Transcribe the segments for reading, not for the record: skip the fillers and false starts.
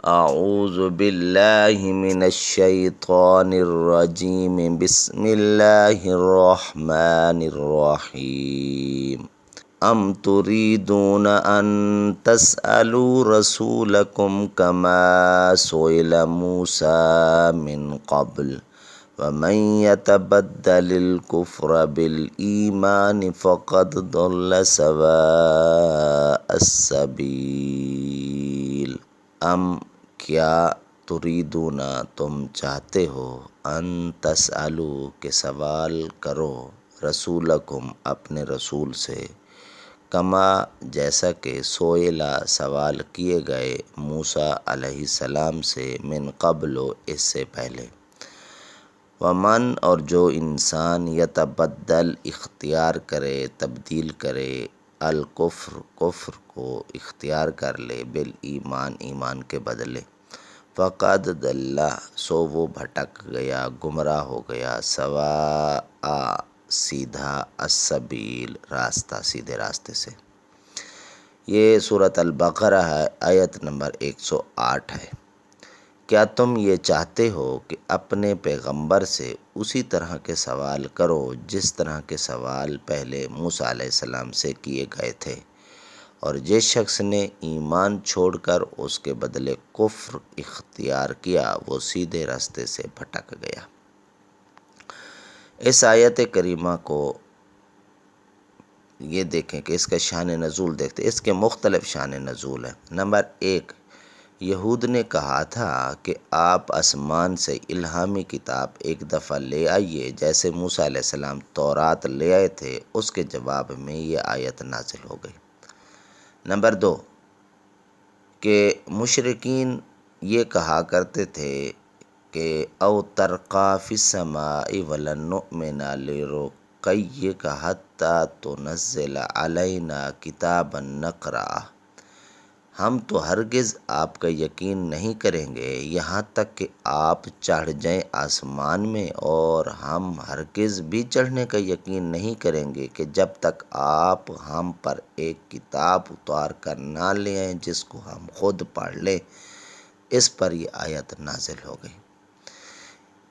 اعوذ باللہ من الشیطان الرجیم بسم اللہ الرحمن الرحیم ام تريدون ان تسألوا رسولكم كما سئل موسى من قبل ومن يتبدل الكفر بالإيمان فقد ضل سواء السبيل ام کیا تریدون تم چاہتے ہو ان تسألو کہ سوال کرو رسولکم اپنے رسول سے کما جیسا کہ سوئلا سوال کیے گئے موسیٰ علیہ السلام سے من قبل اس سے پہلے ومن اور جو انسان یتبدل اختیار کرے تبدیل کرے الکفر کفر کو اختیار کر لے بالایمان ایمان کے بدلے فقد ضل سو وہ بھٹک گیا گمراہ ہو گیا سواء سیدھا السبیل راستہ سیدھے راستے سے۔ یہ سورۃ البقرہ ہے، آیت نمبر 108 ہے۔ کیا تم یہ چاہتے ہو کہ اپنے پیغمبر سے اسی طرح کے سوال کرو جس طرح کے سوال پہلے موسیٰ علیہ السلام سے کیے گئے تھے، اور جس شخص نے ایمان چھوڑ کر اس کے بدلے کفر اختیار کیا وہ سیدھے راستے سے بھٹک گیا۔ اس آیت کریمہ کو یہ دیکھیں کہ اس کا شان نزول دیکھتے، اس کے مختلف شان نزول ہیں۔ نمبر 1، یہود نے کہا تھا کہ آپ آسمان سے الہامی کتاب ایک دفعہ لے آئیے جیسے موسیٰ علیہ السلام تورات لے آئے تھے، اس کے جواب میں یہ آیت نازل ہو گئی۔ نمبر 2، کہ مشرکین یہ کہا کرتے تھے کہ او ترقا فی السماء ولن نؤمن لرقیک حتی تنزل علینا کتابا نقرأہ، ہم تو ہرگز آپ کا یقین نہیں کریں گے یہاں تک کہ آپ چڑھ جائیں آسمان میں، اور ہم ہرگز بھی چڑھنے کا یقین نہیں کریں گے کہ جب تک آپ ہم پر ایک کتاب اتار کر نہ لے آئیں جس کو ہم خود پڑھ لیں۔ اس پر یہ آیت نازل ہو گئی۔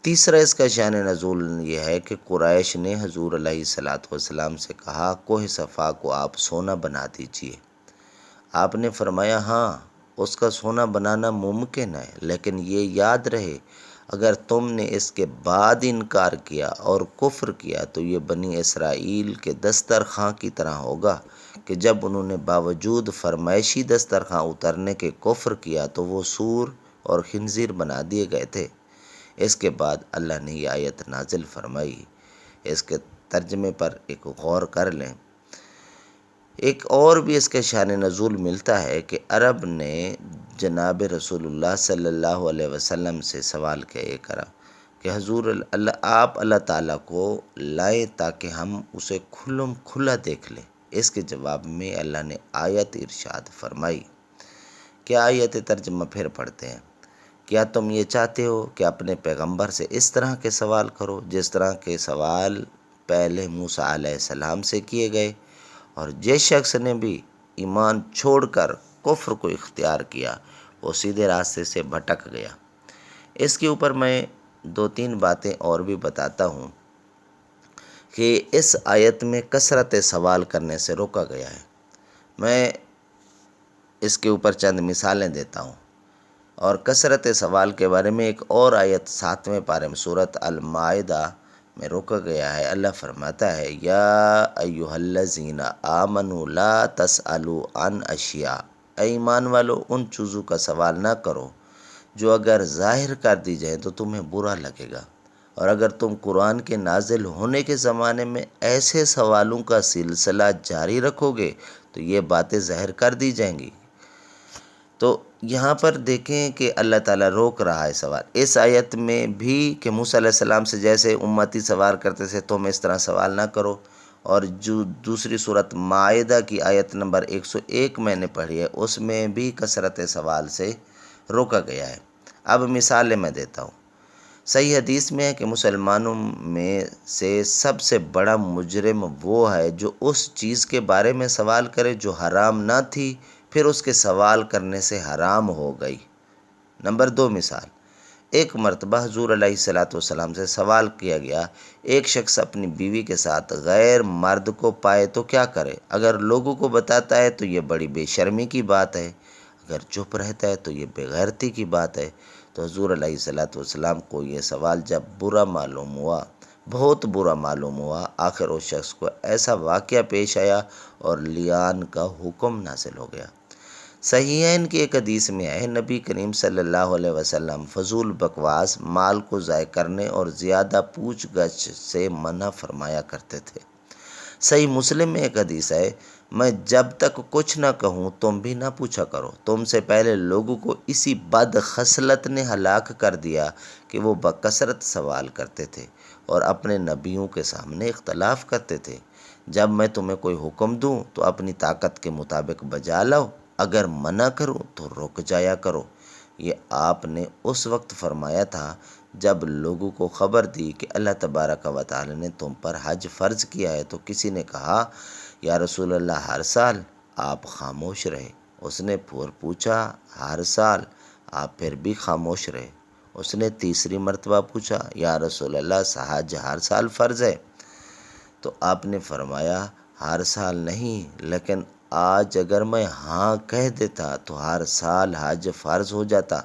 تیسرا اس کا شان نزول یہ ہے کہ قریش نے حضور علیہ السلام سے کہا کوہ صفا کو آپ سونا بنا دیجئے۔ آپ نے فرمایا ہاں اس کا سونا بنانا ممکن ہے، لیکن یہ یاد رہے اگر تم نے اس کے بعد انکار کیا اور کفر کیا تو یہ بنی اسرائیل کے دسترخواں کی طرح ہوگا کہ جب انہوں نے باوجود فرمائشی دسترخواں اترنے کے کفر کیا تو وہ سور اور خنزیر بنا دیے گئے تھے۔ اس کے بعد اللہ نے یہ آیت نازل فرمائی۔ اس کے ترجمے پر ایک غور کر لیں۔ ایک اور بھی اس کے شان نزول ملتا ہے کہ عرب نے جناب رسول اللہ صلی اللہ علیہ وسلم سے سوال کیا یہ کرا کہ حضور آپ اللہ تعالیٰ کو لائیں تاکہ ہم اسے کھلم کھلا دیکھ لیں۔ اس کے جواب میں اللہ نے آیت ارشاد فرمائی۔ کیا آیت ترجمہ پھر پڑھتے ہیں۔ کیا تم یہ چاہتے ہو کہ اپنے پیغمبر سے اس طرح کے سوال کرو جس طرح کے سوال پہلے موسیٰ علیہ السلام سے کیے گئے، اور جس شخص نے بھی ایمان چھوڑ کر کفر کو اختیار کیا وہ سیدھے راستے سے بھٹک گیا۔ اس کے اوپر میں 2-3 باتیں اور بھی بتاتا ہوں کہ اس آیت میں کثرت سوال کرنے سے روکا گیا ہے۔ میں اس کے اوپر چند مثالیں دیتا ہوں، اور کثرت سوال کے بارے میں ایک اور آیت 7ویں پارے میں سورۃ المائدہ میں روکا گیا ہے۔ اللہ فرماتا ہے یا ایھا الذین آمنوا لا تسألوا عن اشیاء، اے ایمان والو ان چیزوں کا سوال نہ کرو جو اگر ظاہر کر دی جائیں تو تمہیں برا لگے گا، اور اگر تم قرآن کے نازل ہونے کے زمانے میں ایسے سوالوں کا سلسلہ جاری رکھو گے تو یہ باتیں ظاہر کر دی جائیں گی۔ تو یہاں پر دیکھیں کہ اللہ تعالیٰ روک رہا ہے سوال۔ اس آیت میں بھی کہ موسیٰ علیہ السلام سے جیسے امتی سوال کرتے تھے تم اس طرح سوال نہ کرو، اور جو دوسری سورۃ مائدہ کی آیت نمبر 101 میں نے پڑھی ہے اس میں بھی کثرت سوال سے روکا گیا ہے۔ اب مثالیں میں دیتا ہوں۔ صحیح حدیث میں ہے کہ مسلمانوں میں سے سب سے بڑا مجرم وہ ہے جو اس چیز کے بارے میں سوال کرے جو حرام نہ تھی پھر اس کے سوال کرنے سے حرام ہو گئی۔ نمبر 2 مثال، ایک مرتبہ حضور علیہ الصلاۃ والسلام سے سوال کیا گیا، ایک شخص اپنی بیوی کے ساتھ غیر مرد کو پائے تو کیا کرے؟ اگر لوگوں کو بتاتا ہے تو یہ بڑی بے شرمی کی بات ہے، اگر چپ رہتا ہے تو یہ بے غیرتی کی بات ہے۔ تو حضور علیہ الصلاۃ والسلام کو یہ سوال جب برا معلوم ہوا، بہت برا معلوم ہوا، آخر اس شخص کو ایسا واقعہ پیش آیا اور لیان کا حکم نازل ہو گیا۔ صحیحین کی ایک حدیث میں ہے، نبی کریم صلی اللہ علیہ وسلم فضول بکواس، مال کو ضائع کرنے اور زیادہ پوچھ گچھ سے منع فرمایا کرتے تھے۔ صحیح مسلم میں ایک حدیث ہے، میں جب تک کچھ نہ کہوں تم بھی نہ پوچھا کرو۔ تم سے پہلے لوگوں کو اسی بد خصلت نے ہلاک کر دیا کہ وہ بکثرت سوال کرتے تھے اور اپنے نبیوں کے سامنے اختلاف کرتے تھے۔ جب میں تمہیں کوئی حکم دوں تو اپنی طاقت کے مطابق بجا لاؤ، اگر منع کروں تو رک جایا کرو۔ یہ آپ نے اس وقت فرمایا تھا جب لوگوں کو خبر دی کہ اللہ تبارک و تعالی نے تم پر حج فرض کیا ہے، تو کسی نے کہا، یا رسول اللہ ہر سال؟ آپ خاموش رہے۔ اس نے پھر پوچھا، ہر سال؟ آپ پھر بھی خاموش رہے۔ اس نے تیسری مرتبہ پوچھا، یا رسول اللہ حج ہر سال فرض ہے؟ تو آپ نے فرمایا، ہر سال نہیں، لیکن آج اگر میں ہاں کہہ دیتا تو ہر سال حج فرض ہو جاتا،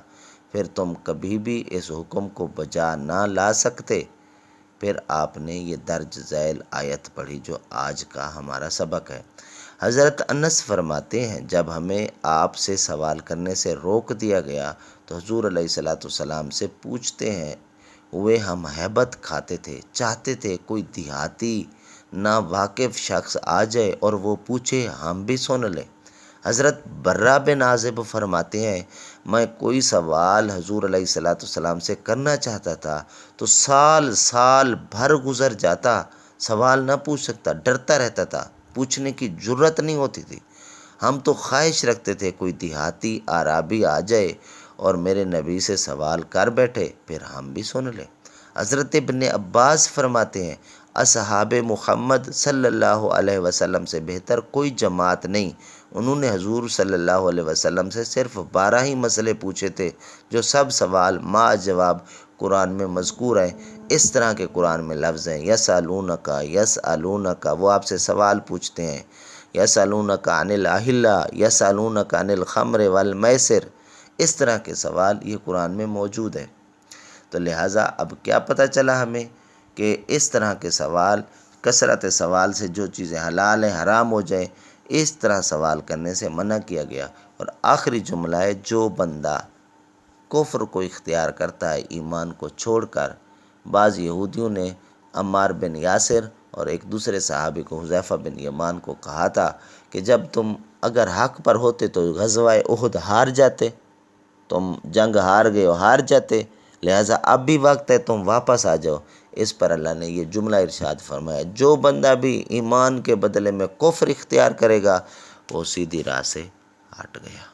پھر تم کبھی بھی اس حکم کو بجا نہ لا سکتے۔ پھر آپ نے یہ درج ذیل آیت پڑھی جو آج کا ہمارا سبق ہے۔ حضرت انس فرماتے ہیں، جب ہمیں آپ سے سوال کرنے سے روک دیا گیا تو حضور علیہ الصلاۃ والسلام سے پوچھتے ہیں ہوئے ہم ہیبت کھاتے تھے، چاہتے تھے کوئی دیہاتی نا واقف شخص آ جائے اور وہ پوچھے، ہم بھی سن لیں۔ حضرت برہ بن عازب فرماتے ہیں، میں کوئی سوال حضور علیہ الصلاۃ والسلام سے کرنا چاہتا تھا تو سال سال بھر گزر جاتا، سوال نہ پوچھ سکتا، ڈرتا رہتا تھا، پوچھنے کی جرت نہیں ہوتی تھی۔ ہم تو خواہش رکھتے تھے کوئی دیہاتی اعرابی آ جائے اور میرے نبی سے سوال کر بیٹھے، پھر ہم بھی سن لیں۔ حضرت ابن عباس فرماتے ہیں، اصحاب محمد صلی اللہ علیہ وسلم سے بہتر کوئی جماعت نہیں، انہوں نے حضور صلی اللہ علیہ وسلم سے صرف 12 ہی مسئلے پوچھے تھے، جو سب سوال ما جواب قرآن میں مذکور ہیں۔ اس طرح کے قرآن میں لفظ ہیں، یسألونک یسألونک، وہ آپ سے سوال پوچھتے ہیں، یسألونک عن الاہلہ، یسألونک عن الخمر والمیسر، اس طرح کے سوال یہ قرآن میں موجود ہیں۔ تو لہٰذا اب کیا پتہ چلا ہمیں کہ اس طرح کے سوال، کثرت سوال سے جو چیزیں حلال ہیں حرام ہو جائیں، اس طرح سوال کرنے سے منع کیا گیا۔ اور آخری جملہ ہے، جو بندہ کفر کو اختیار کرتا ہے ایمان کو چھوڑ کر، بعض یہودیوں نے عمار بن یاسر اور ایک دوسرے صحابی کو حذیفہ بن یمان کو کہا تھا کہ جب تم اگر حق پر ہوتے تو غزوہ احد ہار جاتے، تم جنگ ہار گئے ہو، ہار جاتے، لہٰذا اب بھی وقت ہے تم واپس آ جاؤ۔ اس پر اللہ نے یہ جملہ ارشاد فرمایا، جو بندہ بھی ایمان کے بدلے میں کفر اختیار کرے گا وہ سیدھی راہ سے ہٹ گیا۔